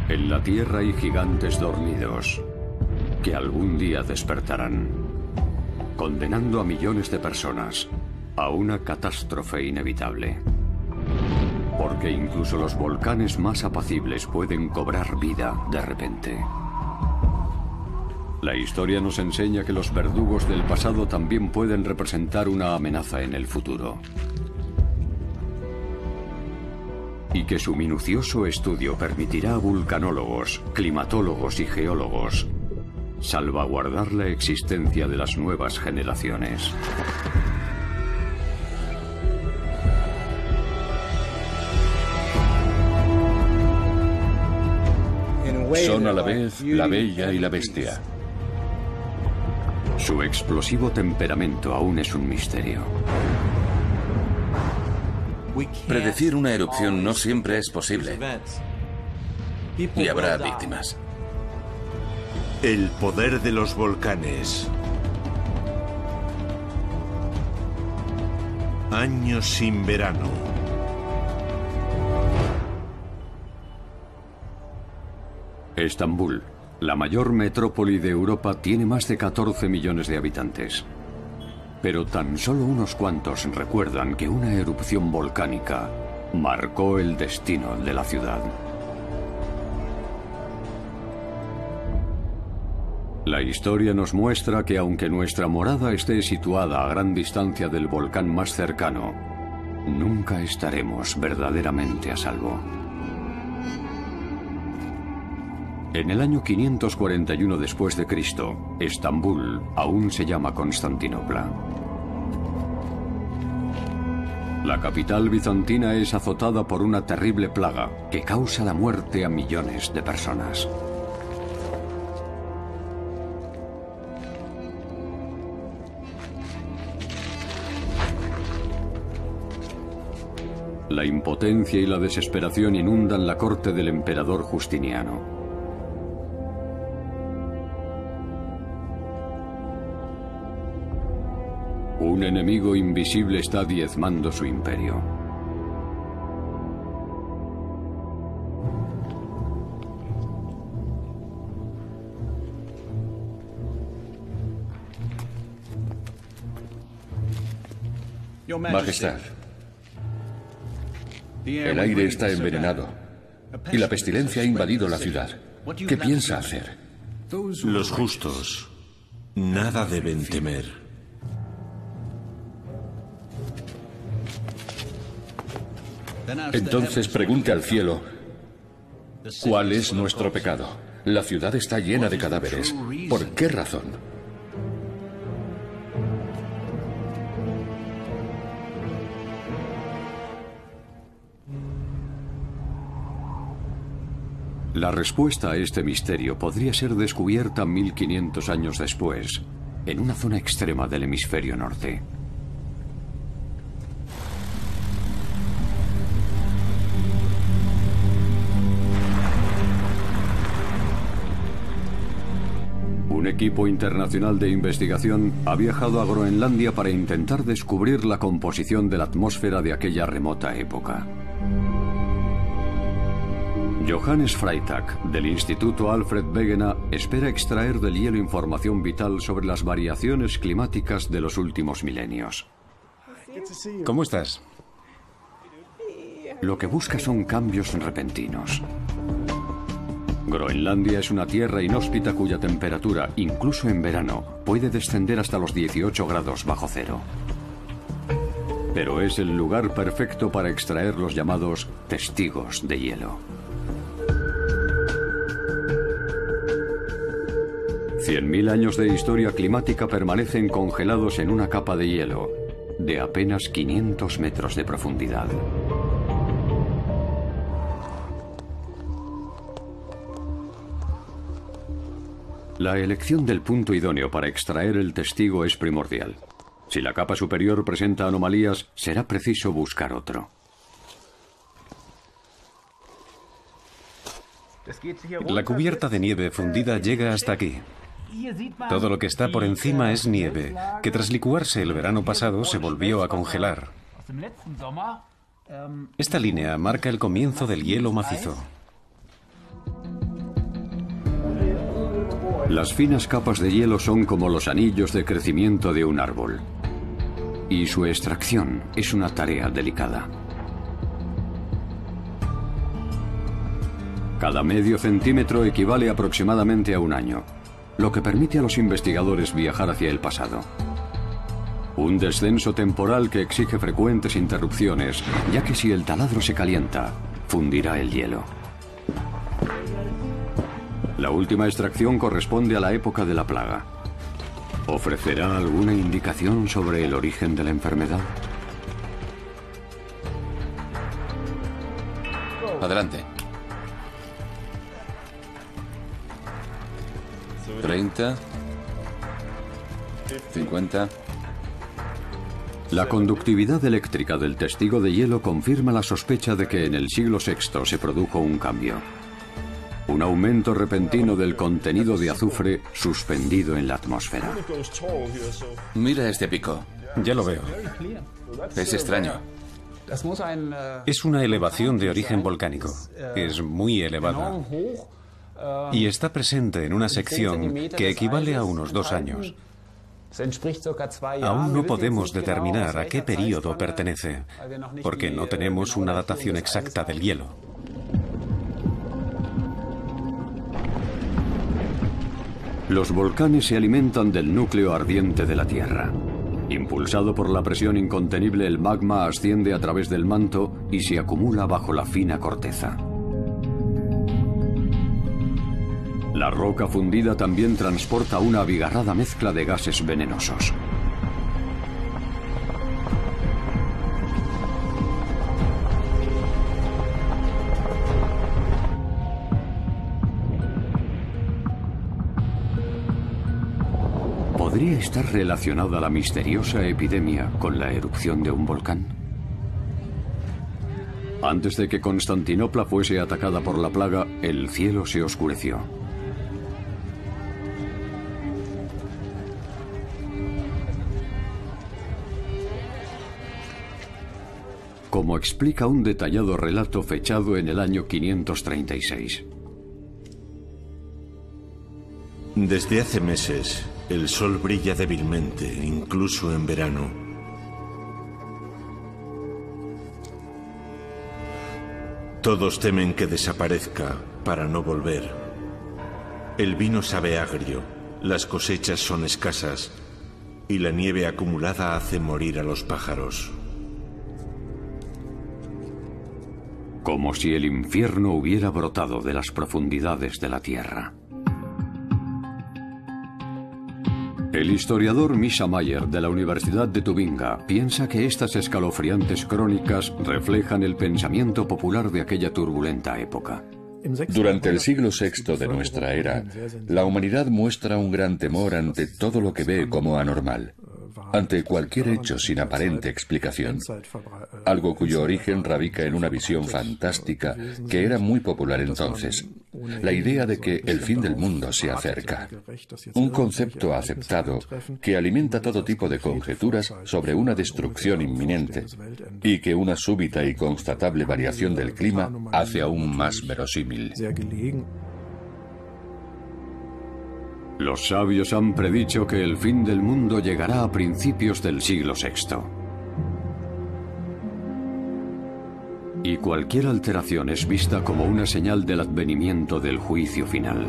En la Tierra hay gigantes dormidos que algún día despertarán, condenando a millones de personas a una catástrofe inevitable. Porque incluso los volcanes más apacibles pueden cobrar vida de repente. La historia nos enseña que los verdugos del pasado también pueden representar una amenaza en el futuro. Y que su minucioso estudio permitirá a vulcanólogos, climatólogos y geólogos salvaguardar la existencia de las nuevas generaciones. Son a la vez la bella y la bestia. Su explosivo temperamento aún es un misterio. Predecir una erupción no siempre es posible. Y habrá víctimas. El poder de los volcanes. Años sin verano. Estambul, la mayor metrópoli de Europa, tiene más de 14 millones de habitantes. Pero tan solo unos cuantos recuerdan que una erupción volcánica marcó el destino de la ciudad. La historia nos muestra que aunque nuestra morada esté situada a gran distancia del volcán más cercano, nunca estaremos verdaderamente a salvo. En el año 541 después de Cristo, Estambul aún se llama Constantinopla. La capital bizantina es azotada por una terrible plaga que causa la muerte a millones de personas. La impotencia y la desesperación inundan la corte del emperador Justiniano. Un enemigo invisible está diezmando su imperio. Majestad, el aire está envenenado y la pestilencia ha invadido la ciudad. ¿Qué piensa hacer? Los justos nada deben temer. Entonces pregunte al cielo, ¿cuál es nuestro pecado? La ciudad está llena de cadáveres. ¿Por qué razón? La respuesta a este misterio podría ser descubierta 1500 años después, en una zona extrema del hemisferio norte. Un equipo internacional de investigación ha viajado a Groenlandia para intentar descubrir la composición de la atmósfera de aquella remota época. Johannes Freitag, del Instituto Alfred Wegener, espera extraer del hielo información vital sobre las variaciones climáticas de los últimos milenios. ¿Cómo estás? Lo que busca son cambios repentinos. Groenlandia es una tierra inhóspita cuya temperatura, incluso en verano, puede descender hasta los 18 grados bajo cero. Pero es el lugar perfecto para extraer los llamados testigos de hielo. 100.000 años de historia climática permanecen congelados en una capa de hielo de apenas 500 metros de profundidad. La elección del punto idóneo para extraer el testigo es primordial. Si la capa superior presenta anomalías, será preciso buscar otro. La cubierta de nieve fundida llega hasta aquí. Todo lo que está por encima es nieve, que tras licuarse el verano pasado se volvió a congelar. Esta línea marca el comienzo del hielo macizo. Las finas capas de hielo son como los anillos de crecimiento de un árbol. Y su extracción es una tarea delicada. Cada medio centímetro equivale aproximadamente a un año, lo que permite a los investigadores viajar hacia el pasado. Un descenso temporal que exige frecuentes interrupciones, ya que si el taladro se calienta, fundirá el hielo. La última extracción corresponde a la época de la plaga. ¿Ofrecerá alguna indicación sobre el origen de la enfermedad? Adelante. 30. 50. La conductividad eléctrica del testigo de hielo confirma la sospecha de que en el siglo VI se produjo un cambio. Un aumento repentino del contenido de azufre suspendido en la atmósfera. Mira este pico. Ya lo veo. Es extraño. Es una elevación de origen volcánico. Es muy elevada. Y está presente en una sección que equivale a unos 2 años. Aún no podemos determinar a qué período pertenece, porque no tenemos una datación exacta del hielo. Los volcanes se alimentan del núcleo ardiente de la Tierra. Impulsado por la presión incontenible, el magma asciende a través del manto y se acumula bajo la fina corteza. La roca fundida también transporta una abigarrada mezcla de gases venenosos. ¿Podría estar relacionada la misteriosa epidemia con la erupción de un volcán? Antes de que Constantinopla fuese atacada por la plaga, el cielo se oscureció. Como explica un detallado relato fechado en el año 536. Desde hace meses, el sol brilla débilmente, incluso en verano. Todos temen que desaparezca para no volver. El vino sabe agrio, las cosechas son escasas y la nieve acumulada hace morir a los pájaros. Como si el infierno hubiera brotado de las profundidades de la tierra. El historiador Misha Mayer de la Universidad de Tubinga piensa que estas escalofriantes crónicas reflejan el pensamiento popular de aquella turbulenta época. Durante el siglo VI de nuestra era, la humanidad muestra un gran temor ante todo lo que ve como anormal, ante cualquier hecho sin aparente explicación, algo cuyo origen radica en una visión fantástica que era muy popular entonces, la idea de que el fin del mundo se acerca. Un concepto aceptado que alimenta todo tipo de conjeturas sobre una destrucción inminente y que una súbita y constatable variación del clima hace aún más verosímil. Los sabios han predicho que el fin del mundo llegará a principios del siglo VI. Y cualquier alteración es vista como una señal del advenimiento del juicio final.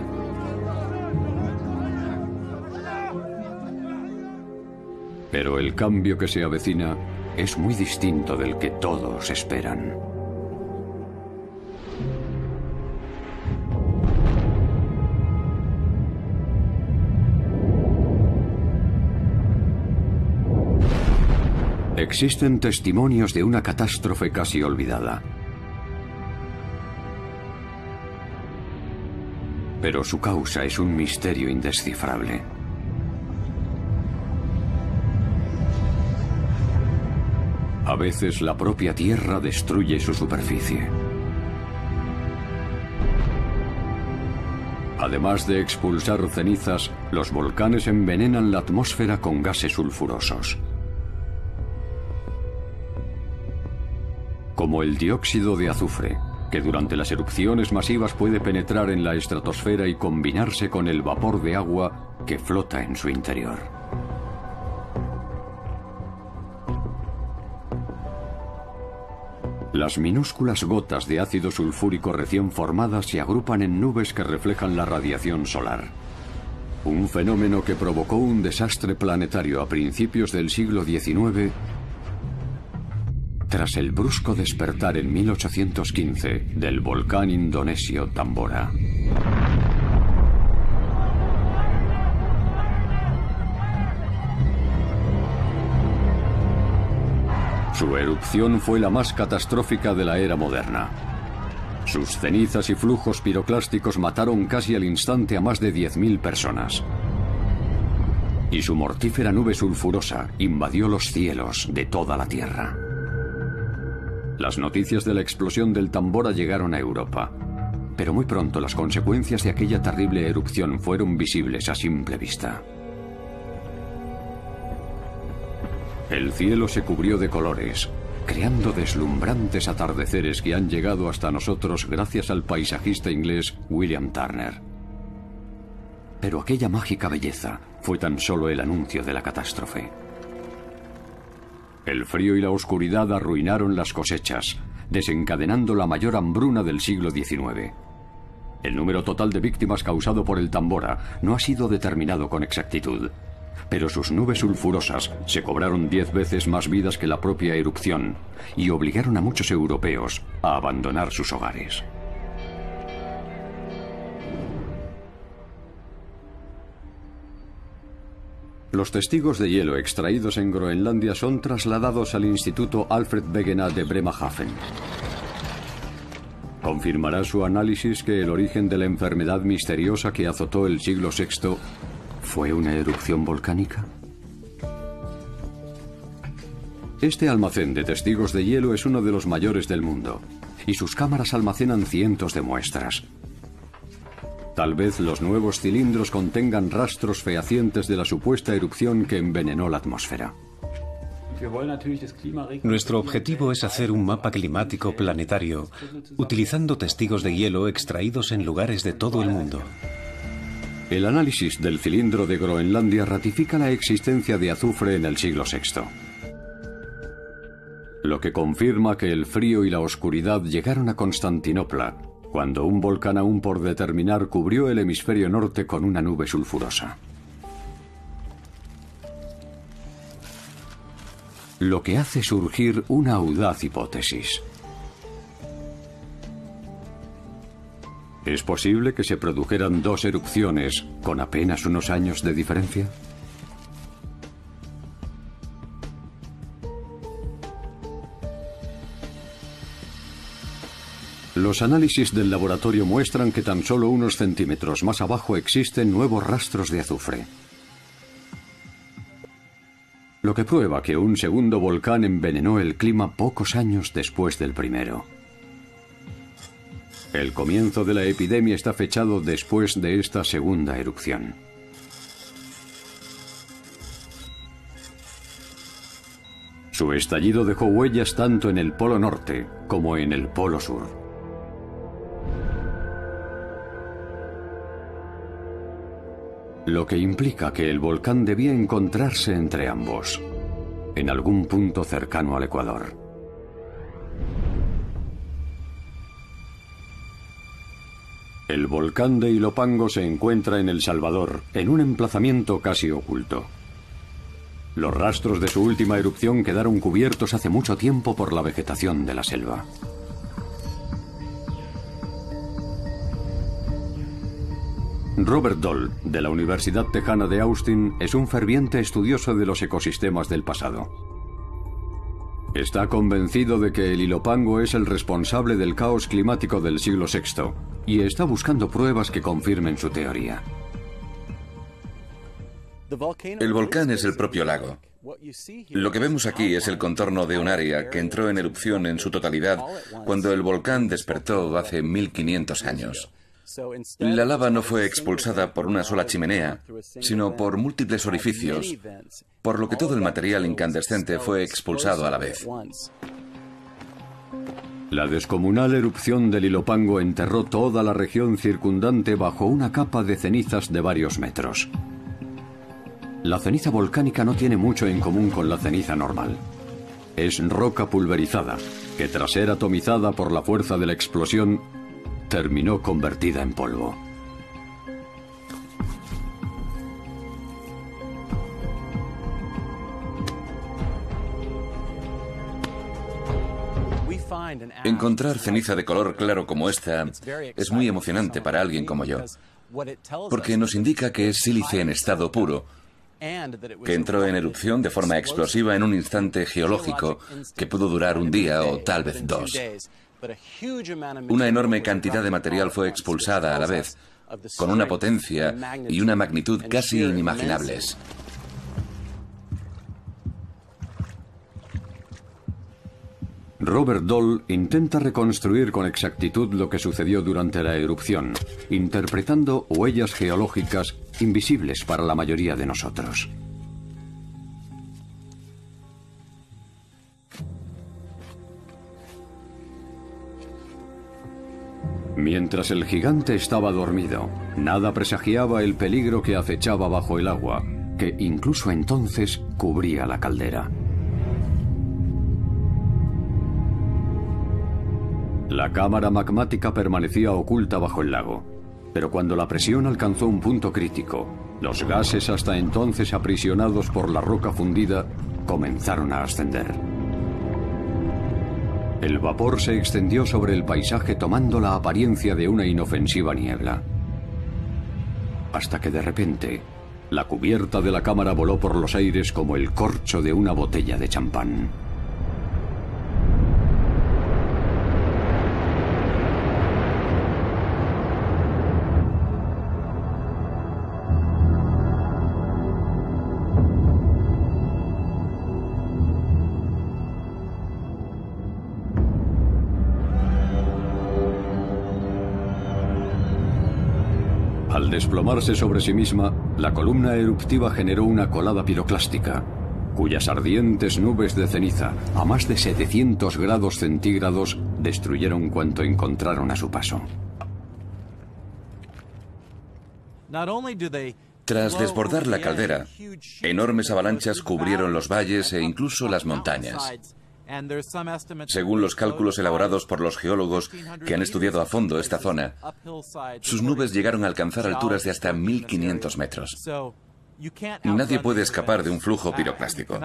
Pero el cambio que se avecina es muy distinto del que todos esperan. Existen testimonios de una catástrofe casi olvidada. Pero su causa es un misterio indescifrable. A veces la propia Tierra destruye su superficie. Además de expulsar cenizas, los volcanes envenenan la atmósfera con gases sulfurosos. Como el dióxido de azufre, que durante las erupciones masivas puede penetrar en la estratosfera y combinarse con el vapor de agua que flota en su interior. Las minúsculas gotas de ácido sulfúrico recién formadas se agrupan en nubes que reflejan la radiación solar. Un fenómeno que provocó un desastre planetario a principios del siglo XIX tras el brusco despertar en 1815 del volcán indonesio Tambora. Su erupción fue la más catastrófica de la era moderna. Sus cenizas y flujos piroclásticos mataron casi al instante a más de 10.000 personas. Y su mortífera nube sulfurosa invadió los cielos de toda la Tierra. Las noticias de la explosión del Tambora llegaron a Europa, pero muy pronto las consecuencias de aquella terrible erupción fueron visibles a simple vista. El cielo se cubrió de colores, creando deslumbrantes atardeceres que han llegado hasta nosotros gracias al paisajista inglés William Turner. Pero aquella mágica belleza fue tan solo el anuncio de la catástrofe. El frío y la oscuridad arruinaron las cosechas, desencadenando la mayor hambruna del siglo XIX. El número total de víctimas causado por el Tambora no ha sido determinado con exactitud, pero sus nubes sulfurosas se cobraron 10 veces más vidas que la propia erupción y obligaron a muchos europeos a abandonar sus hogares. Los testigos de hielo extraídos en Groenlandia son trasladados al Instituto Alfred Wegener de Bremerhaven. ¿Confirmará su análisis que el origen de la enfermedad misteriosa que azotó el siglo VI fue una erupción volcánica? Este almacén de testigos de hielo es uno de los mayores del mundo, y sus cámaras almacenan cientos de muestras. Tal vez los nuevos cilindros contengan rastros fehacientes de la supuesta erupción que envenenó la atmósfera. Nuestro objetivo es hacer un mapa climático planetario, utilizando testigos de hielo extraídos en lugares de todo el mundo. El análisis del cilindro de Groenlandia ratifica la existencia de azufre en el siglo VI, lo que confirma que el frío y la oscuridad llegaron a Constantinopla, cuando un volcán aún por determinar cubrió el hemisferio norte con una nube sulfurosa. Lo que hace surgir una audaz hipótesis. ¿Es posible que se produjeran dos erupciones con apenas unos años de diferencia? Los análisis del laboratorio muestran que tan solo unos centímetros más abajo existen nuevos rastros de azufre, lo que prueba que un segundo volcán envenenó el clima pocos años después del primero. El comienzo de la epidemia está fechado después de esta segunda erupción. Su estallido dejó huellas tanto en el Polo Norte como en el Polo Sur. Lo que implica que el volcán debía encontrarse entre ambos, en algún punto cercano al Ecuador. El volcán de Ilopango se encuentra en El Salvador, en un emplazamiento casi oculto. Los rastros de su última erupción quedaron cubiertos hace mucho tiempo por la vegetación de la selva. Robert Doll, de la Universidad Tejana de Austin, es un ferviente estudioso de los ecosistemas del pasado. Está convencido de que el Ilopango es el responsable del caos climático del siglo VI y está buscando pruebas que confirmen su teoría. El volcán es el propio lago. Lo que vemos aquí es el contorno de un área que entró en erupción en su totalidad cuando el volcán despertó hace 1500 años. La lava no fue expulsada por una sola chimenea, sino por múltiples orificios, por lo que todo el material incandescente fue expulsado a la vez. La descomunal erupción del Ilopango enterró toda la región circundante bajo una capa de cenizas de varios metros. La ceniza volcánica no tiene mucho en común con la ceniza normal. Es roca pulverizada, que tras ser atomizada por la fuerza de la explosión, terminó convertida en polvo. Encontrar ceniza de color claro como esta es muy emocionante para alguien como yo, porque nos indica que es sílice en estado puro, que entró en erupción de forma explosiva en un instante geológico que pudo durar un día o tal vez dos. Una enorme cantidad de material fue expulsada a la vez, con una potencia y una magnitud casi inimaginables. Robert Dahl intenta reconstruir con exactitud lo que sucedió durante la erupción, interpretando huellas geológicas invisibles para la mayoría de nosotros. Mientras el gigante estaba dormido, nada presagiaba el peligro que acechaba bajo el agua, que incluso entonces cubría la caldera. La cámara magmática permanecía oculta bajo el lago, pero cuando la presión alcanzó un punto crítico, los gases hasta entonces aprisionados por la roca fundida comenzaron a ascender. El vapor se extendió sobre el paisaje tomando la apariencia de una inofensiva niebla. Hasta que de repente, la cubierta de la cámara voló por los aires como el corcho de una botella de champán. Al desplomarse sobre sí misma, la columna eruptiva generó una colada piroclástica, cuyas ardientes nubes de ceniza, a más de 700 grados centígrados, destruyeron cuanto encontraron a su paso. Tras desbordar la caldera, enormes avalanchas cubrieron los valles e incluso las montañas. Según los cálculos elaborados por los geólogos que han estudiado a fondo esta zona, sus nubes llegaron a alcanzar alturas de hasta 1500 metros. Nadie puede escapar de un flujo piroclástico.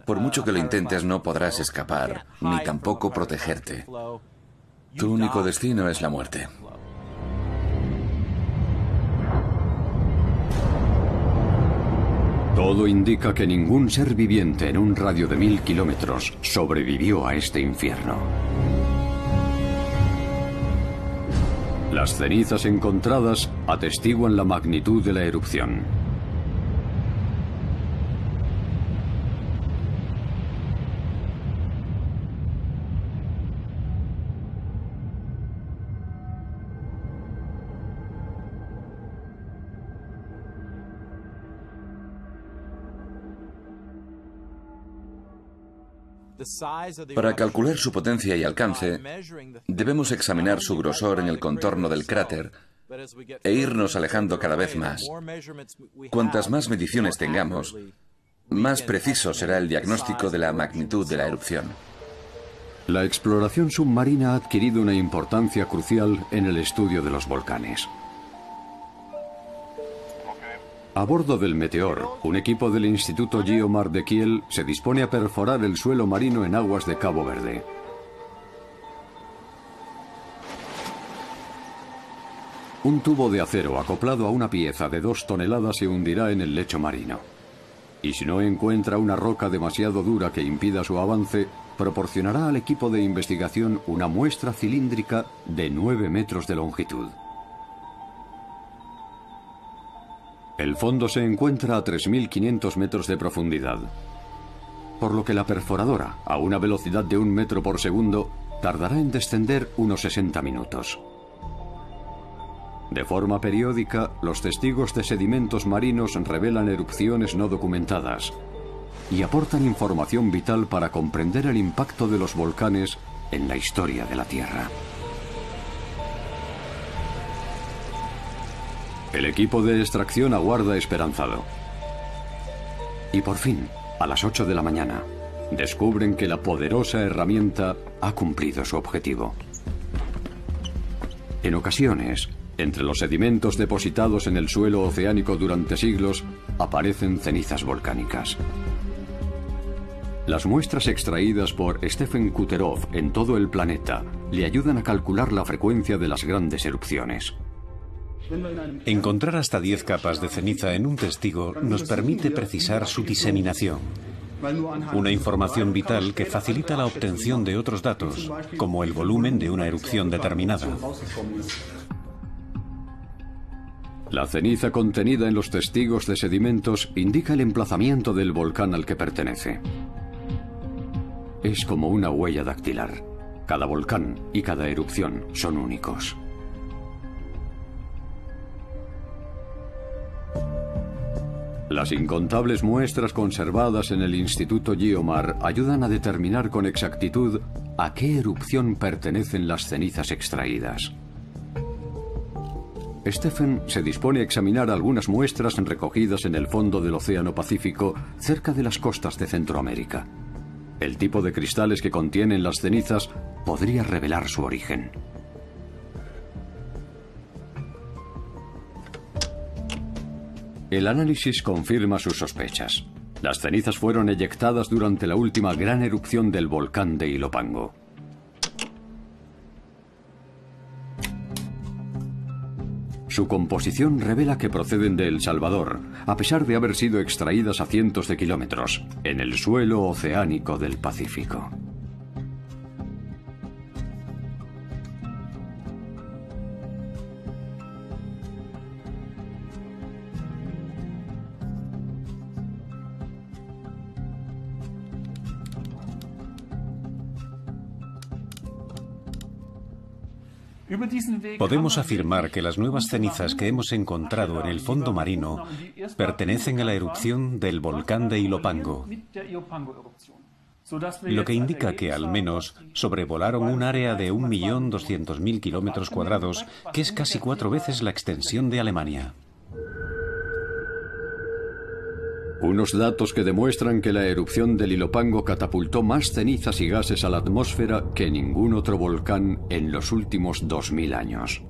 Por mucho que lo intentes, no podrás escapar, ni tampoco protegerte. Tu único destino es la muerte. Todo indica que ningún ser viviente en un radio de 1000 kilómetros sobrevivió a este infierno. Las cenizas encontradas atestiguan la magnitud de la erupción. Para calcular su potencia y alcance, debemos examinar su grosor en el contorno del cráter e irnos alejando cada vez más. Cuantas más mediciones tengamos, más preciso será el diagnóstico de la magnitud de la erupción. La exploración submarina ha adquirido una importancia crucial en el estudio de los volcanes. A bordo del Meteor, un equipo del Instituto Geomar de Kiel se dispone a perforar el suelo marino en aguas de Cabo Verde. Un tubo de acero acoplado a una pieza de 2 toneladas se hundirá en el lecho marino. Y si no encuentra una roca demasiado dura que impida su avance, proporcionará al equipo de investigación una muestra cilíndrica de 9 metros de longitud. El fondo se encuentra a 3.500 metros de profundidad, por lo que la perforadora, a una velocidad de 1 metro por segundo, tardará en descender unos 60 minutos. De forma periódica, los testigos de sedimentos marinos revelan erupciones no documentadas y aportan información vital para comprender el impacto de los volcanes en la historia de la Tierra. El equipo de extracción aguarda esperanzado. Y por fin, a las 8 de la mañana, descubren que la poderosa herramienta ha cumplido su objetivo. En ocasiones, entre los sedimentos depositados en el suelo oceánico durante siglos, aparecen cenizas volcánicas. Las muestras extraídas por Stephen Kuterov en todo el planeta le ayudan a calcular la frecuencia de las grandes erupciones. Encontrar hasta 10 capas de ceniza en un testigo nos permite precisar su diseminación. Una información vital que facilita la obtención de otros datos, como el volumen de una erupción determinada. La ceniza contenida en los testigos de sedimentos indica el emplazamiento del volcán al que pertenece. Es como una huella dactilar. Cada volcán y cada erupción son únicos. Las incontables muestras conservadas en el Instituto Geomar ayudan a determinar con exactitud a qué erupción pertenecen las cenizas extraídas. Stephen se dispone a examinar algunas muestras recogidas en el fondo del Océano Pacífico, cerca de las costas de Centroamérica. El tipo de cristales que contienen las cenizas podría revelar su origen. El análisis confirma sus sospechas. Las cenizas fueron eyectadas durante la última gran erupción del volcán de Ilopango. Su composición revela que proceden de El Salvador, a pesar de haber sido extraídas a cientos de kilómetros, en el suelo oceánico del Pacífico. Podemos afirmar que las nuevas cenizas que hemos encontrado en el fondo marino pertenecen a la erupción del volcán de Ilopango, lo que indica que al menos sobrevolaron un área de 1.200.000 kilómetros cuadrados, que es casi 4 veces la extensión de Alemania. Unos datos que demuestran que la erupción del Ilopango catapultó más cenizas y gases a la atmósfera que ningún otro volcán en los últimos 2000 años.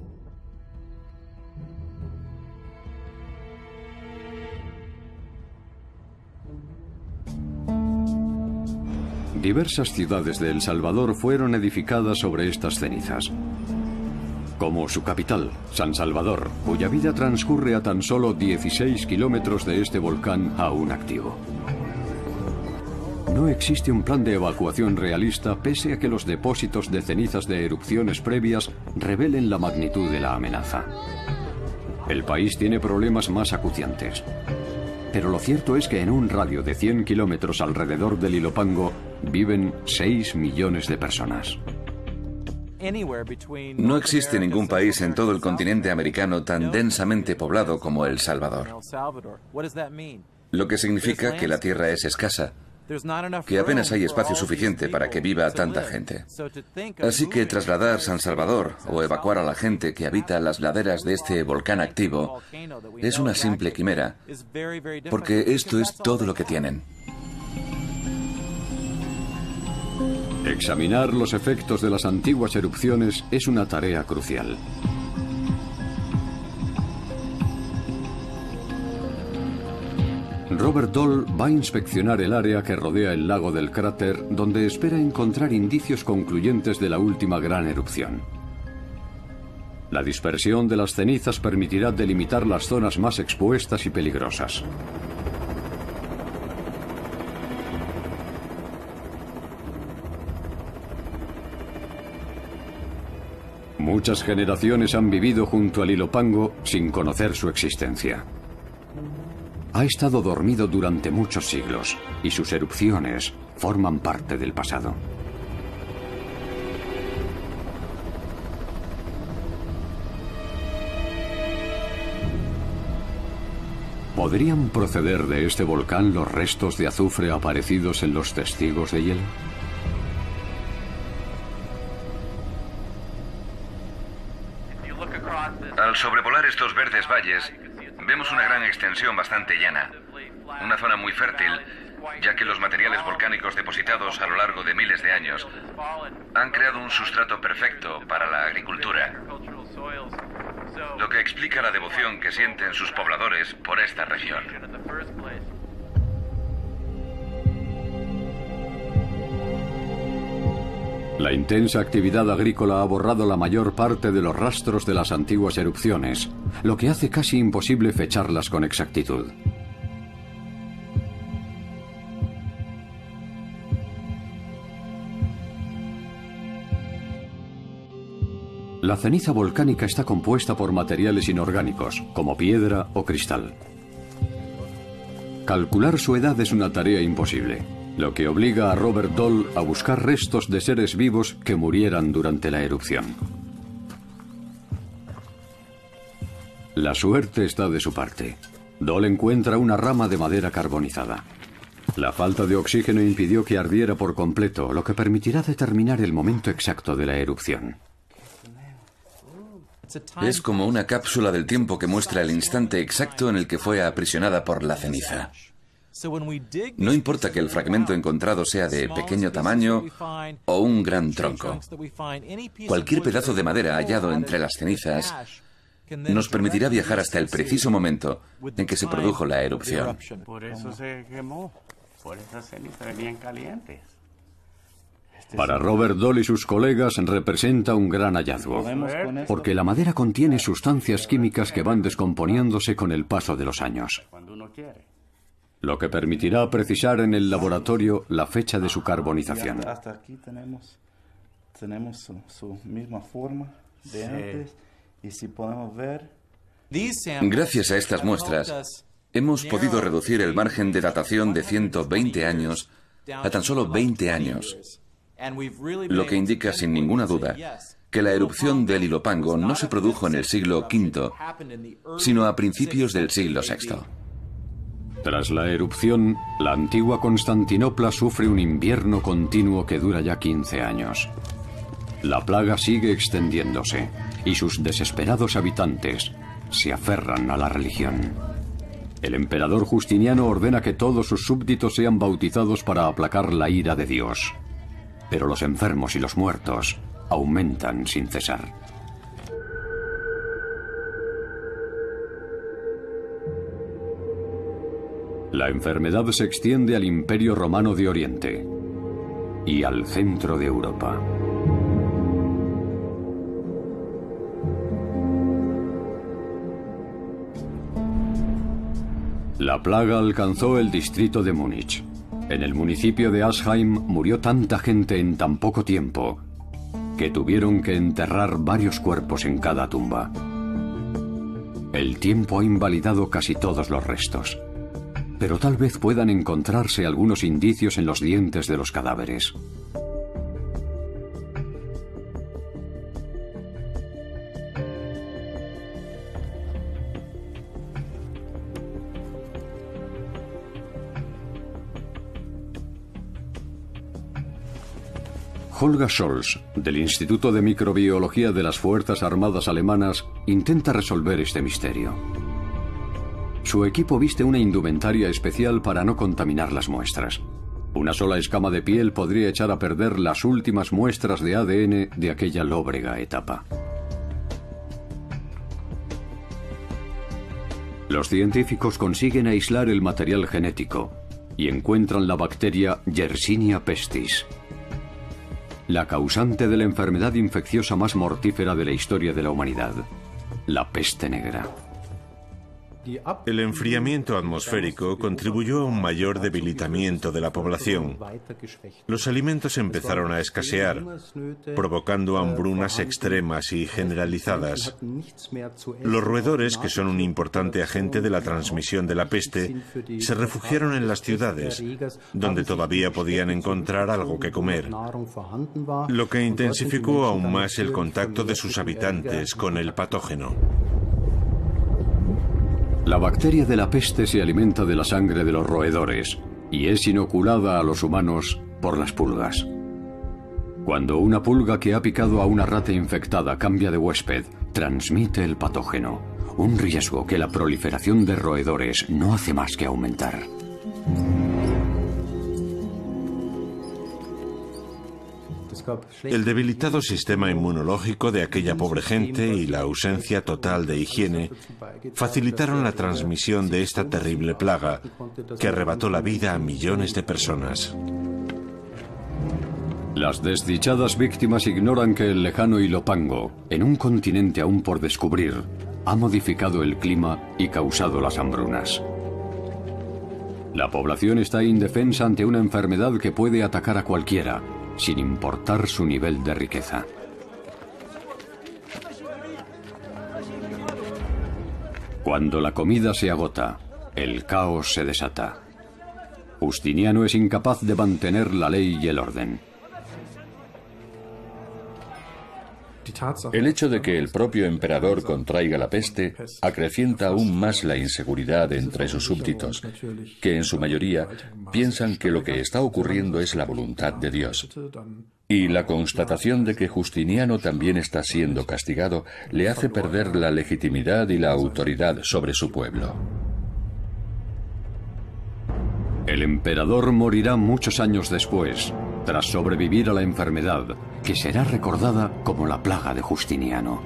Diversas ciudades de El Salvador fueron edificadas sobre estas cenizas, como su capital, San Salvador, cuya vida transcurre a tan solo 16 kilómetros de este volcán aún activo. No existe un plan de evacuación realista pese a que los depósitos de cenizas de erupciones previas revelen la magnitud de la amenaza. El país tiene problemas más acuciantes. Pero lo cierto es que en un radio de 100 kilómetros alrededor del Ilopango viven 6 millones de personas. No existe ningún país en todo el continente americano tan densamente poblado como El Salvador. Lo que significa que la tierra es escasa, que apenas hay espacio suficiente para que viva tanta gente. Así que trasladar San Salvador o evacuar a la gente que habita las laderas de este volcán activo es una simple quimera, porque esto es todo lo que tienen. Examinar los efectos de las antiguas erupciones es una tarea crucial. Robert Doll va a inspeccionar el área que rodea el lago del cráter, donde espera encontrar indicios concluyentes de la última gran erupción. La dispersión de las cenizas permitirá delimitar las zonas más expuestas y peligrosas. Muchas generaciones han vivido junto al Ilopango sin conocer su existencia. Ha estado dormido durante muchos siglos y sus erupciones forman parte del pasado. ¿Podrían proceder de este volcán los restos de azufre aparecidos en los testigos de hielo? Al sobrevolar estos verdes valles, vemos una gran extensión bastante llana. Una zona muy fértil, ya que los materiales volcánicos depositados a lo largo de miles de años han creado un sustrato perfecto para la agricultura, lo que explica la devoción que sienten sus pobladores por esta región. La intensa actividad agrícola ha borrado la mayor parte de los rastros de las antiguas erupciones, lo que hace casi imposible fecharlas con exactitud. La ceniza volcánica está compuesta por materiales inorgánicos, como piedra o cristal. Calcular su edad es una tarea imposible, lo que obliga a Robert Dole a buscar restos de seres vivos que murieran durante la erupción. La suerte está de su parte. Dole encuentra una rama de madera carbonizada. La falta de oxígeno impidió que ardiera por completo, lo que permitirá determinar el momento exacto de la erupción. Es como una cápsula del tiempo que muestra el instante exacto en el que fue aprisionada por la ceniza. No importa que el fragmento encontrado sea de pequeño tamaño o un gran tronco. Cualquier pedazo de madera hallado entre las cenizas nos permitirá viajar hasta el preciso momento en que se produjo la erupción. Por eso se quemó, por esas cenizas bien calientes. Para Robert Dole y sus colegas representa un gran hallazgo, porque la madera contiene sustancias químicas que van descomponiéndose con el paso de los años, lo que permitirá precisar en el laboratorio la fecha de su carbonización. Hasta aquí tenemos su misma forma de antes, y si podemos ver... Gracias a estas muestras, hemos podido reducir el margen de datación de 120 años a tan solo 20 años. Lo que indica sin ninguna duda que la erupción del Ilopango no se produjo en el siglo V, sino a principios del siglo VI. Tras la erupción, la antigua Constantinopla sufre un invierno continuo que dura ya 15 años. La plaga sigue extendiéndose y sus desesperados habitantes se aferran a la religión. El emperador Justiniano ordena que todos sus súbditos sean bautizados para aplacar la ira de Dios. Pero los enfermos y los muertos aumentan sin cesar. La enfermedad se extiende al Imperio Romano de Oriente y al centro de Europa. La plaga alcanzó el distrito de Múnich. En el municipio de Asheim murió tanta gente en tan poco tiempo que tuvieron que enterrar varios cuerpos en cada tumba. El tiempo ha invalidado casi todos los restos, pero tal vez puedan encontrarse algunos indicios en los dientes de los cadáveres. Holger Scholz, del Instituto de Microbiología de las Fuerzas Armadas Alemanas, intenta resolver este misterio. Su equipo viste una indumentaria especial para no contaminar las muestras. Una sola escama de piel podría echar a perder las últimas muestras de ADN de aquella lóbrega etapa. Los científicos consiguen aislar el material genético y encuentran la bacteria Yersinia pestis, la causante de la enfermedad infecciosa más mortífera de la historia de la humanidad, la peste negra. El enfriamiento atmosférico contribuyó a un mayor debilitamiento de la población. Los alimentos empezaron a escasear, provocando hambrunas extremas y generalizadas. Los roedores, que son un importante agente de la transmisión de la peste, se refugiaron en las ciudades, donde todavía podían encontrar algo que comer, lo que intensificó aún más el contacto de sus habitantes con el patógeno. La bacteria de la peste se alimenta de la sangre de los roedores y es inoculada a los humanos por las pulgas. Cuando una pulga que ha picado a una rata infectada cambia de huésped, transmite el patógeno, un riesgo que la proliferación de roedores no hace más que aumentar. El debilitado sistema inmunológico de aquella pobre gente y la ausencia total de higiene facilitaron la transmisión de esta terrible plaga que arrebató la vida a millones de personas. Las desdichadas víctimas ignoran que el lejano Ilopango, en un continente aún por descubrir, ha modificado el clima y causado las hambrunas. La población está indefensa ante una enfermedad que puede atacar a cualquiera, sin importar su nivel de riqueza. Cuando la comida se agota, el caos se desata. Justiniano es incapaz de mantener la ley y el orden. El hecho de que el propio emperador contraiga la peste acrecienta aún más la inseguridad entre sus súbditos, que en su mayoría piensan que lo que está ocurriendo es la voluntad de Dios. Y la constatación de que Justiniano también está siendo castigado le hace perder la legitimidad y la autoridad sobre su pueblo. El emperador morirá muchos años después, tras sobrevivir a la enfermedad, que será recordada como la plaga de Justiniano.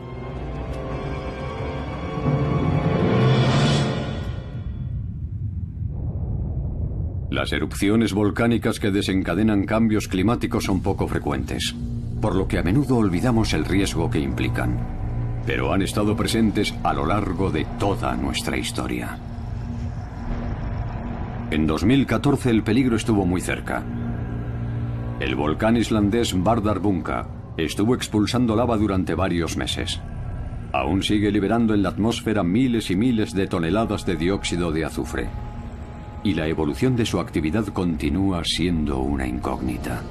Las erupciones volcánicas que desencadenan cambios climáticos son poco frecuentes, por lo que a menudo olvidamos el riesgo que implican, pero han estado presentes a lo largo de toda nuestra historia. En 2014 el peligro estuvo muy cerca. El volcán islandés Bárðarbunga estuvo expulsando lava durante varios meses. Aún sigue liberando en la atmósfera miles y miles de toneladas de dióxido de azufre. Y la evolución de su actividad continúa siendo una incógnita.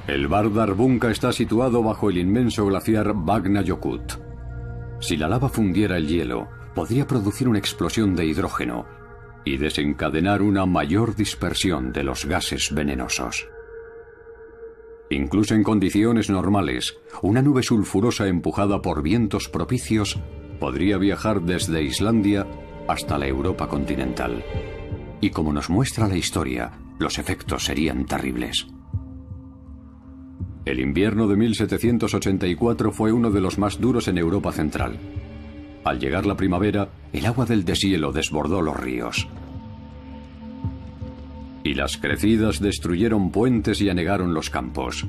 El Bárðarbunga está situado bajo el inmenso glaciar Vatnajökull. Si la lava fundiera el hielo, podría producir una explosión de hidrógeno y desencadenar una mayor dispersión de los gases venenosos. Incluso en condiciones normales, una nube sulfurosa empujada por vientos propicios podría viajar desde Islandia hasta la Europa continental. Y como nos muestra la historia, los efectos serían terribles. El invierno de 1784 fue uno de los más duros en Europa central. Al llegar la primavera, el agua del deshielo desbordó los ríos. Y las crecidas destruyeron puentes y anegaron los campos.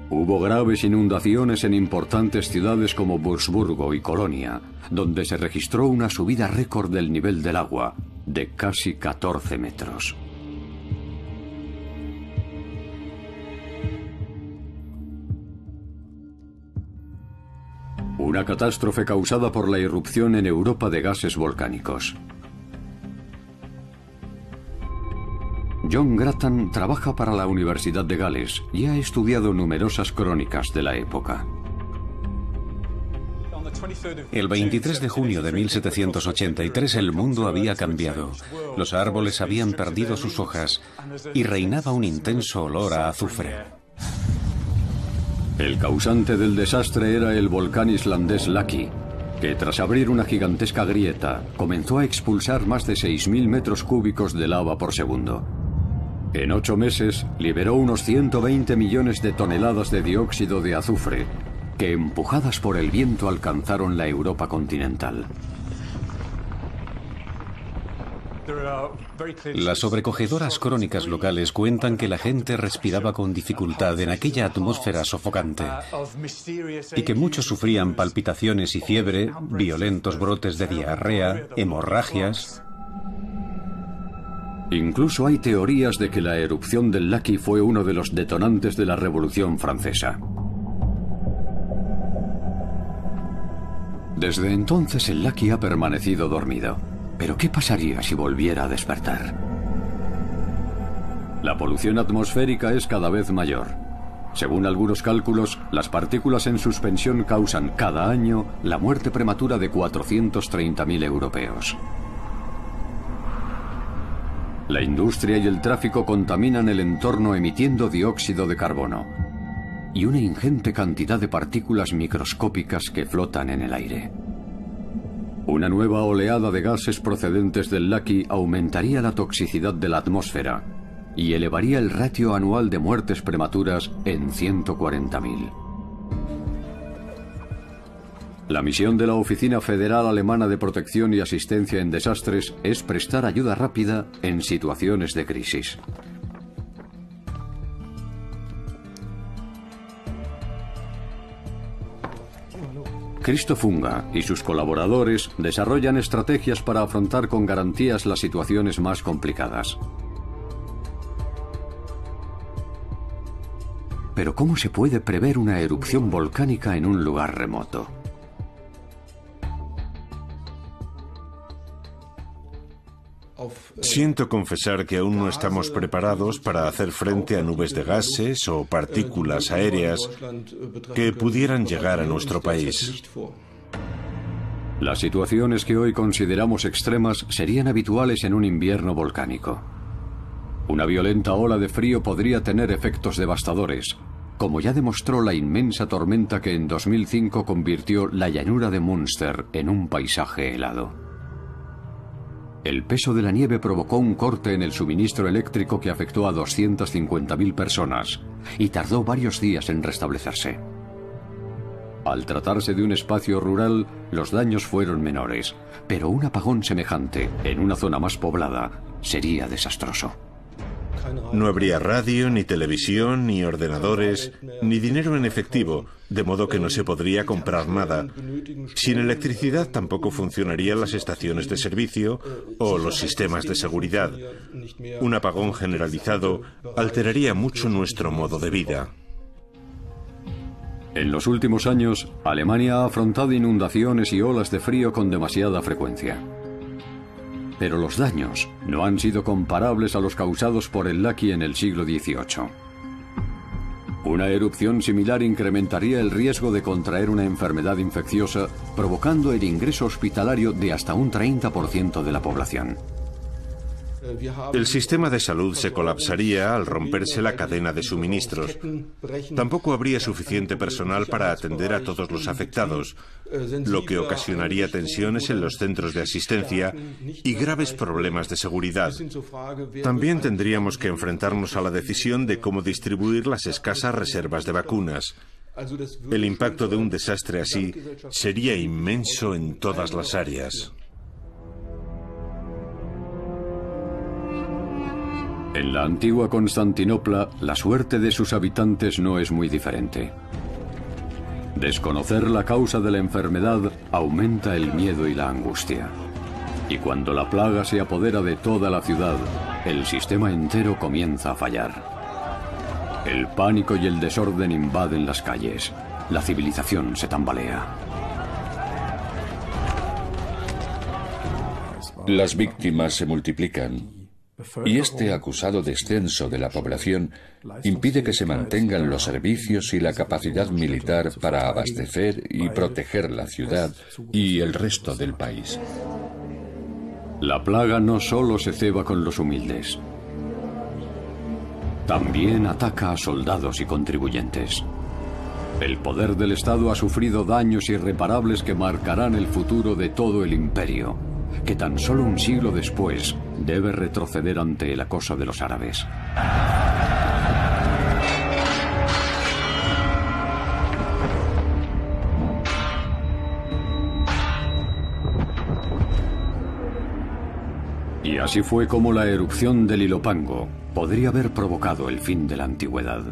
Hubo graves inundaciones en importantes ciudades como Wurzburgo y Colonia, donde se registró una subida récord del nivel del agua, de casi 14 metros. Una catástrofe causada por la irrupción en Europa de gases volcánicos. John Grattan trabaja para la Universidad de Gales y ha estudiado numerosas crónicas de la época. El 23 de junio de 1783 el mundo había cambiado. Los árboles habían perdido sus hojas y reinaba un intenso olor a azufre. El causante del desastre era el volcán islandés Laki, que tras abrir una gigantesca grieta, comenzó a expulsar más de 6.000 metros cúbicos de lava por segundo. En 8 meses, liberó unos 120 millones de toneladas de dióxido de azufre, que empujadas por el viento alcanzaron la Europa continental. Las sobrecogedoras crónicas locales cuentan que la gente respiraba con dificultad en aquella atmósfera sofocante y que muchos sufrían palpitaciones y fiebre, violentos brotes de diarrea, hemorragias. Incluso hay teorías de que la erupción del Laki fue uno de los detonantes de la Revolución Francesa. Desde entonces el Laki ha permanecido dormido. ¿Pero qué pasaría si volviera a despertar? La polución atmosférica es cada vez mayor. Según algunos cálculos, las partículas en suspensión causan cada año la muerte prematura de 430.000 europeos. La industria y el tráfico contaminan el entorno emitiendo dióxido de carbono. y una ingente cantidad de partículas microscópicas que flotan en el aire. Una nueva oleada de gases procedentes del Laki aumentaría la toxicidad de la atmósfera y elevaría el ratio anual de muertes prematuras en 140.000. La misión de la Oficina Federal Alemana de Protección y Asistencia en Desastres es prestar ayuda rápida en situaciones de crisis. Christoph Funga y sus colaboradores desarrollan estrategias para afrontar con garantías las situaciones más complicadas. Pero ¿cómo se puede prever una erupción volcánica en un lugar remoto? Siento confesar que aún no estamos preparados para hacer frente a nubes de gases o partículas aéreas que pudieran llegar a nuestro país. Las situaciones que hoy consideramos extremas serían habituales en un invierno volcánico. Una violenta ola de frío podría tener efectos devastadores, como ya demostró la inmensa tormenta que en 2005 convirtió la llanura de Münster en un paisaje helado. El peso de la nieve provocó un corte en el suministro eléctrico que afectó a 250.000 personas y tardó varios días en restablecerse. Al tratarse de un espacio rural, los daños fueron menores, pero un apagón semejante en una zona más poblada sería desastroso. No habría radio, ni televisión, ni ordenadores, ni dinero en efectivo, de modo que no se podría comprar nada. Sin electricidad tampoco funcionarían las estaciones de servicio o los sistemas de seguridad. Un apagón generalizado alteraría mucho nuestro modo de vida. En los últimos años, Alemania ha afrontado inundaciones y olas de frío con demasiada frecuencia. Pero los daños no han sido comparables a los causados por el Laki en el siglo XVIII. Una erupción similar incrementaría el riesgo de contraer una enfermedad infecciosa, provocando el ingreso hospitalario de hasta un 30% de la población. El sistema de salud se colapsaría al romperse la cadena de suministros. Tampoco habría suficiente personal para atender a todos los afectados, lo que ocasionaría tensiones en los centros de asistencia y graves problemas de seguridad. También tendríamos que enfrentarnos a la decisión de cómo distribuir las escasas reservas de vacunas. El impacto de un desastre así sería inmenso en todas las áreas. En la antigua Constantinopla, la suerte de sus habitantes no es muy diferente. Desconocer la causa de la enfermedad aumenta el miedo y la angustia. Y cuando la plaga se apodera de toda la ciudad, el sistema entero comienza a fallar. El pánico y el desorden invaden las calles. La civilización se tambalea. Las víctimas se multiplican. Y este acusado descenso de la población impide que se mantengan los servicios y la capacidad militar para abastecer y proteger la ciudad y el resto del país. La plaga no solo se ceba con los humildes, también ataca a soldados y contribuyentes. El poder del Estado ha sufrido daños irreparables que marcarán el futuro de todo el imperio, que tan solo un siglo después debe retroceder ante el acoso de los árabes. Y así fue como la erupción del Ilopango podría haber provocado el fin de la antigüedad.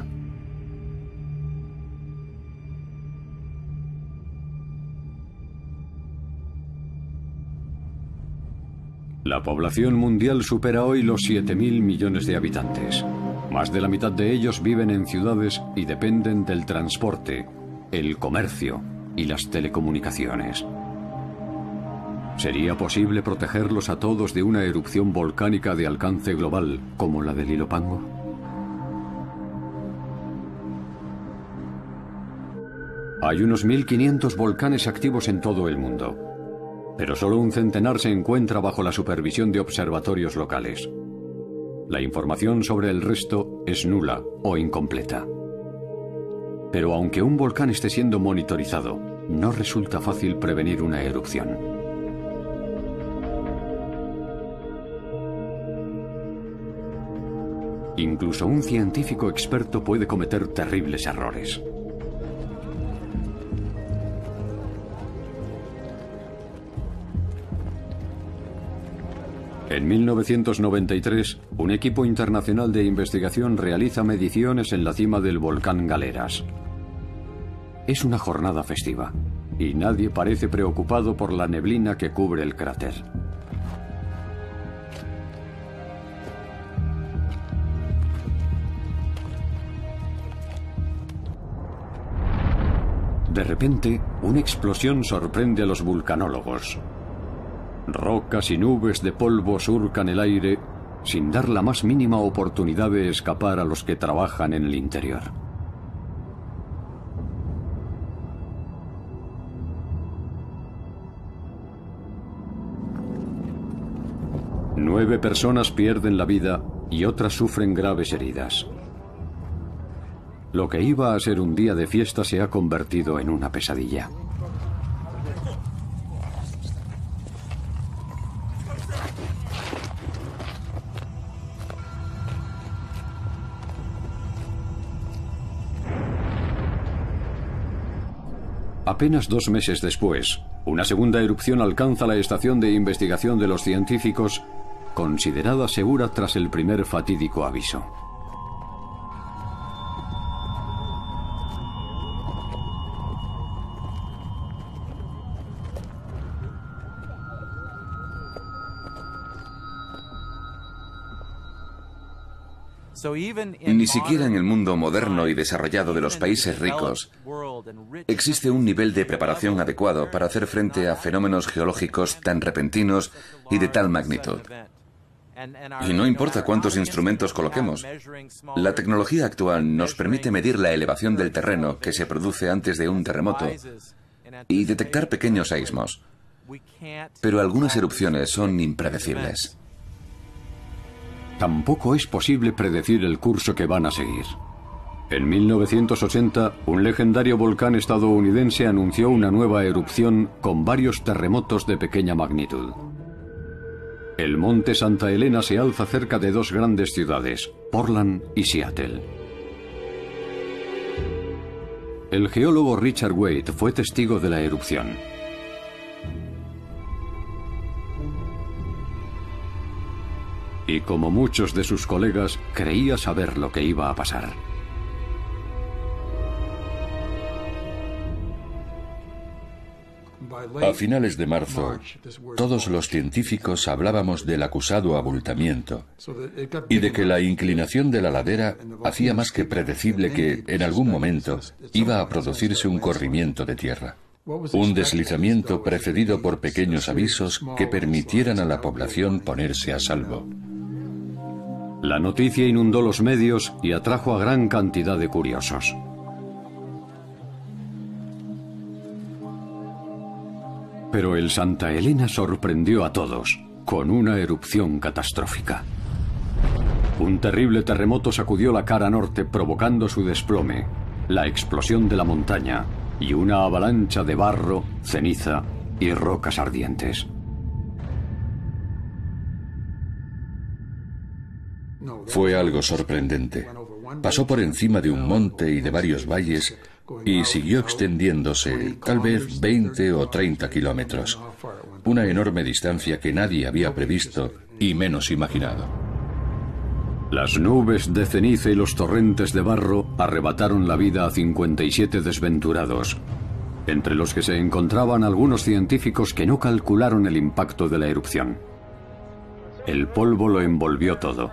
La población mundial supera hoy los 7.000 millones de habitantes. Más de la mitad de ellos viven en ciudades y dependen del transporte, el comercio y las telecomunicaciones. ¿Sería posible protegerlos a todos de una erupción volcánica de alcance global como la del Ilopango? Hay unos 1.500 volcanes activos en todo el mundo, pero solo un centenar se encuentra bajo la supervisión de observatorios locales. La información sobre el resto es nula o incompleta. Pero aunque un volcán esté siendo monitorizado, no resulta fácil prevenir una erupción. Incluso un científico experto puede cometer terribles errores. En 1993, un equipo internacional de investigación realiza mediciones en la cima del volcán Galeras. Es una jornada festiva, y nadie parece preocupado por la neblina que cubre el cráter. De repente, una explosión sorprende a los vulcanólogos. Rocas y nubes de polvo surcan el aire sin dar la más mínima oportunidad de escapar a los que trabajan en el interior. Nueve personas pierden la vida y otras sufren graves heridas. Lo que iba a ser un día de fiesta se ha convertido en una pesadilla. Apenas 2 meses después, una segunda erupción alcanza la estación de investigación de los científicos, considerada segura tras el primer fatídico aviso. Ni siquiera en el mundo moderno y desarrollado de los países ricos existe un nivel de preparación adecuado para hacer frente a fenómenos geológicos tan repentinos y de tal magnitud. Y no importa cuántos instrumentos coloquemos, la tecnología actual nos permite medir la elevación del terreno que se produce antes de un terremoto y detectar pequeños seísmos. Pero algunas erupciones son impredecibles. Tampoco es posible predecir el curso que van a seguir. En 1980, un legendario volcán estadounidense anunció una nueva erupción con varios terremotos de pequeña magnitud. El monte Santa Elena se alza cerca de 2 grandes ciudades, Portland y Seattle. El geólogo Richard Wade fue testigo de la erupción. Y como muchos de sus colegas, creía saber lo que iba a pasar. A finales de marzo, todos los científicos hablábamos del acusado abultamiento y de que la inclinación de la ladera hacía más que predecible que, en algún momento, iba a producirse un corrimiento de tierra. Un deslizamiento precedido por pequeños avisos que permitieran a la población ponerse a salvo. La noticia inundó los medios y atrajo a gran cantidad de curiosos. Pero el Santa Elena sorprendió a todos con una erupción catastrófica. Un terrible terremoto sacudió la cara norte provocando su desplome, la explosión de la montaña y una avalancha de barro, ceniza y rocas ardientes. Fue algo sorprendente. Pasó por encima de un monte y de varios valles y siguió extendiéndose tal vez 20 o 30 kilómetros. Una enorme distancia que nadie había previsto y menos imaginado. Las nubes de ceniza y los torrentes de barro arrebataron la vida a 57 desventurados, entre los que se encontraban algunos científicos que no calcularon el impacto de la erupción. El polvo lo envolvió todo.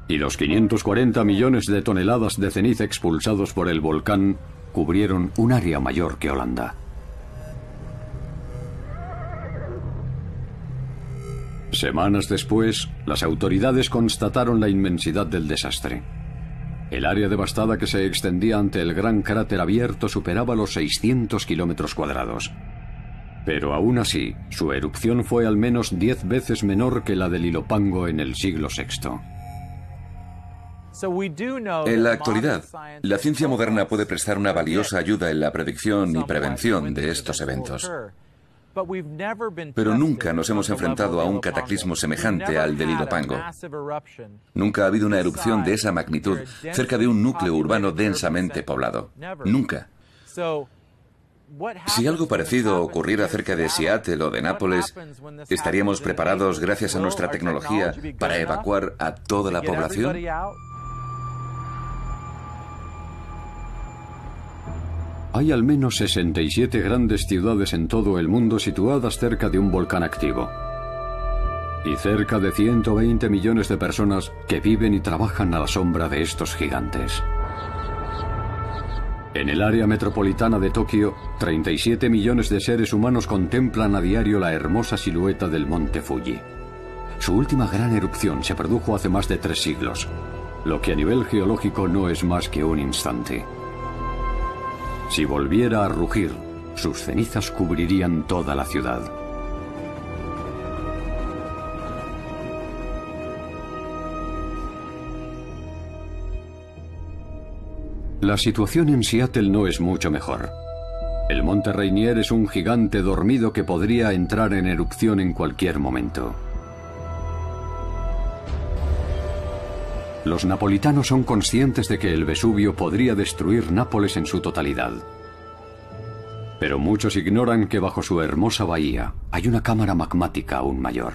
Y los 540 millones de toneladas de ceniza expulsados por el volcán cubrieron un área mayor que Holanda. Semanas después, las autoridades constataron la inmensidad del desastre. El área devastada que se extendía ante el gran cráter abierto superaba los 600 kilómetros cuadrados. Pero aún así, su erupción fue al menos 10 veces menor que la del Ilopango en el siglo VI. En la actualidad, la ciencia moderna puede prestar una valiosa ayuda en la predicción y prevención de estos eventos. Pero nunca nos hemos enfrentado a un cataclismo semejante al del Ilopango. Nunca ha habido una erupción de esa magnitud cerca de un núcleo urbano densamente poblado. Nunca. Si algo parecido ocurriera cerca de Seattle o de Nápoles, ¿estaríamos preparados gracias a nuestra tecnología para evacuar a toda la población? Hay al menos 67 grandes ciudades en todo el mundo situadas cerca de un volcán activo. Y cerca de 120 millones de personas que viven y trabajan a la sombra de estos gigantes. En el área metropolitana de Tokio, 37 millones de seres humanos contemplan a diario la hermosa silueta del monte Fuji. Su última gran erupción se produjo hace más de 3 siglos, lo que a nivel geológico no es más que un instante. Si volviera a rugir, sus cenizas cubrirían toda la ciudad. La situación en Seattle no es mucho mejor. El monte Rainier es un gigante dormido que podría entrar en erupción en cualquier momento. Los napolitanos son conscientes de que el Vesubio podría destruir Nápoles en su totalidad. Pero muchos ignoran que bajo su hermosa bahía hay una cámara magmática aún mayor.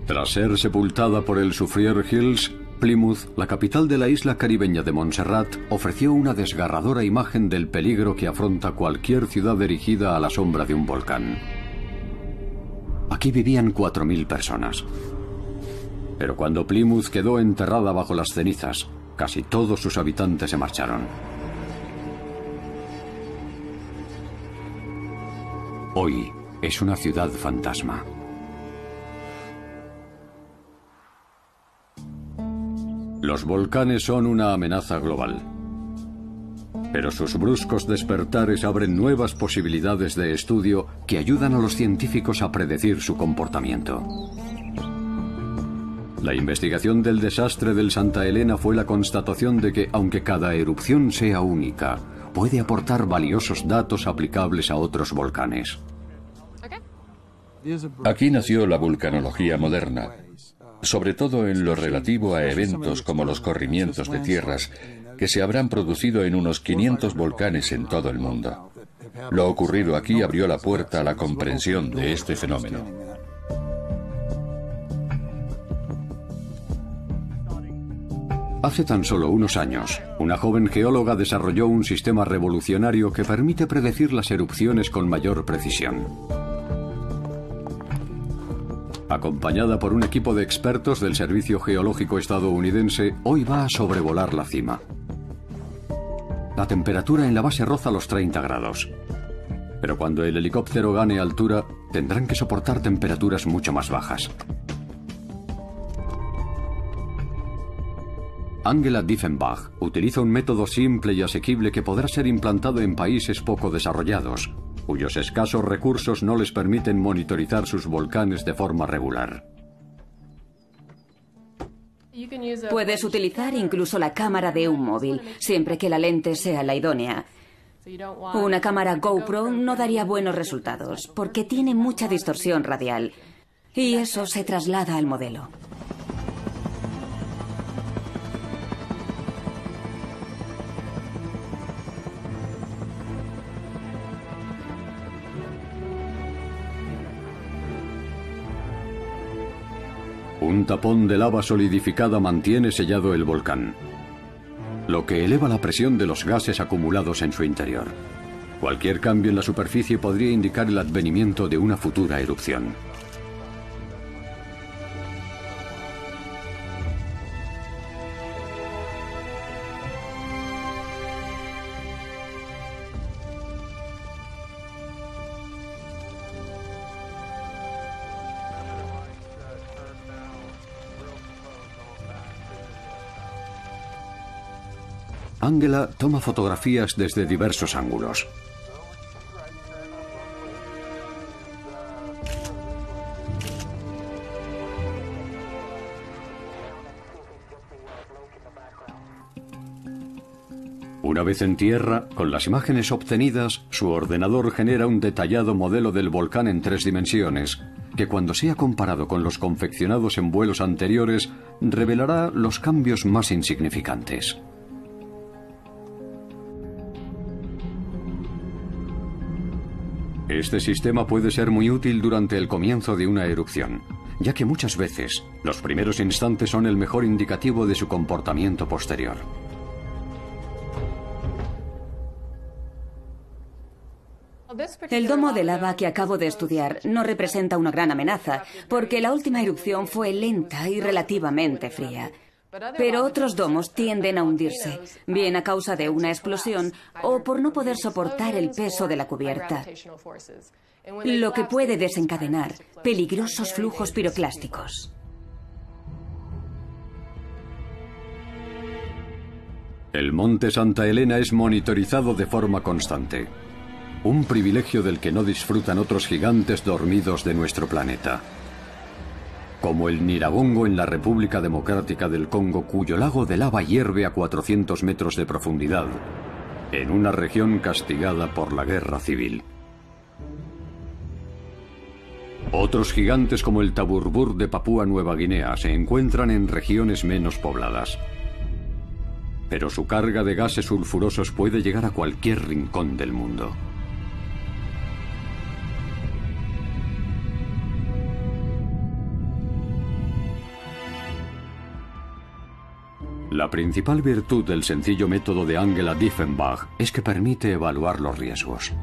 Tras ser sepultada por el Soufriere Hills, Plymouth, la capital de la isla caribeña de Montserrat, ofreció una desgarradora imagen del peligro que afronta cualquier ciudad erigida a la sombra de un volcán. Aquí vivían 4.000 personas. Pero cuando Plymouth quedó enterrada bajo las cenizas, casi todos sus habitantes se marcharon. Hoy es una ciudad fantasma. Los volcanes son una amenaza global. Pero sus bruscos despertares abren nuevas posibilidades de estudio que ayudan a los científicos a predecir su comportamiento. La investigación del desastre del Santa Elena fue la constatación de que, aunque cada erupción sea única, puede aportar valiosos datos aplicables a otros volcanes. Aquí nació la vulcanología moderna, sobre todo en lo relativo a eventos como los corrimientos de tierras, que se habrán producido en unos 500 volcanes en todo el mundo. Lo ocurrido aquí abrió la puerta a la comprensión de este fenómeno. Hace tan solo unos años, una joven geóloga desarrolló un sistema revolucionario que permite predecir las erupciones con mayor precisión. Acompañada por un equipo de expertos del Servicio Geológico estadounidense, hoy va a sobrevolar la cima. La temperatura en la base roza los 30 grados. Pero cuando el helicóptero gane altura, tendrán que soportar temperaturas mucho más bajas. Angela Diefenbach utiliza un método simple y asequible que podrá ser implantado en países poco desarrollados, cuyos escasos recursos no les permiten monitorizar sus volcanes de forma regular. Puedes utilizar incluso la cámara de un móvil, siempre que la lente sea la idónea. Una cámara GoPro no daría buenos resultados, porque tiene mucha distorsión radial, y eso se traslada al modelo. Un tapón de lava solidificada mantiene sellado el volcán, lo que eleva la presión de los gases acumulados en su interior. Cualquier cambio en la superficie podría indicar el advenimiento de una futura erupción. Angela toma fotografías desde diversos ángulos. Una vez en tierra, con las imágenes obtenidas, su ordenador genera un detallado modelo del volcán en 3 dimensiones, que cuando sea comparado con los confeccionados en vuelos anteriores, revelará los cambios más insignificantes. Este sistema puede ser muy útil durante el comienzo de una erupción, ya que muchas veces los primeros instantes son el mejor indicativo de su comportamiento posterior. El domo de lava que acabo de estudiar no representa una gran amenaza, porque la última erupción fue lenta y relativamente fría. Pero otros domos tienden a hundirse, bien a causa de una explosión o por no poder soportar el peso de la cubierta, lo que puede desencadenar peligrosos flujos piroclásticos. El monte Santa Elena es monitorizado de forma constante. Un privilegio del que no disfrutan otros gigantes dormidos de nuestro planeta. Como el Nyiragongo en la República Democrática del Congo, cuyo lago de lava hierve a 400 metros de profundidad, en una región castigada por la guerra civil. Otros gigantes como el Taburbur de Papúa Nueva Guinea se encuentran en regiones menos pobladas. Pero su carga de gases sulfurosos puede llegar a cualquier rincón del mundo. La principal virtud del sencillo método de Angela Diefenbach es que permite evaluar los riesgos.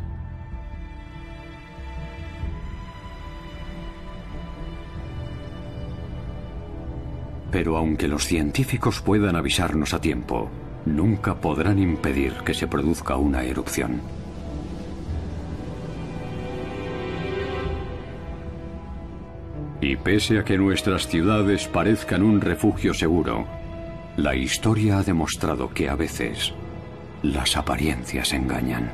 Pero aunque los científicos puedan avisarnos a tiempo, nunca podrán impedir que se produzca una erupción. Y pese a que nuestras ciudades parezcan un refugio seguro, la historia ha demostrado que a veces las apariencias engañan.